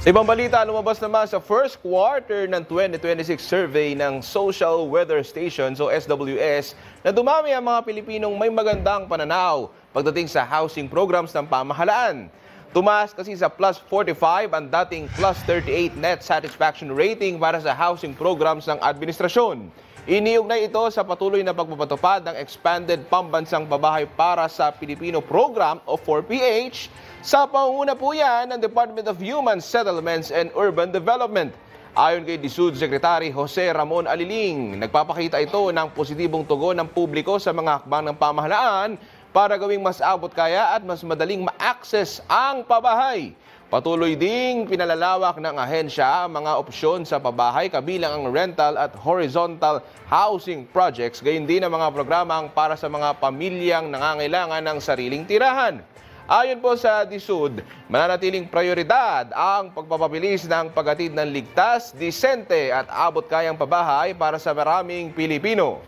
Ibang balita, lumabas naman sa first quarter ng 2026 survey ng Social Weather Stations o SWS na dumami ang mga Pilipinong may magandang pananaw pagdating sa housing programs ng pamahalaan. Tumaas kasi sa plus 45 ang dating plus 38 net satisfaction rating para sa housing programs ng administrasyon. Iniugnay ito sa patuloy na pagpapatupad ng Expanded Pambansang Pabahay para sa Pilipino Program o 4PH sa pangunguna po yan ng Department of Human Settlements and Urban Development. Ayon kay DSUD Secretary Jose Ramon Aliling, nagpapakita ito ng positibong tugon ng publiko sa mga hakbang ng pamahalaan para gawing mas abot kaya at mas madaling ma-access ang pabahay. Patuloy ding pinalalawak ng ahensya ang mga opsyon sa pabahay kabilang ang rental at horizontal housing projects, gayon din ang mga programang para sa mga pamilyang nangangailangan ng sariling tirahan. Ayon po sa DSUD, mananatiling prioridad ang pagpapabilis ng paghatid ng ligtas, disente at abot kayang pabahay para sa maraming Pilipino.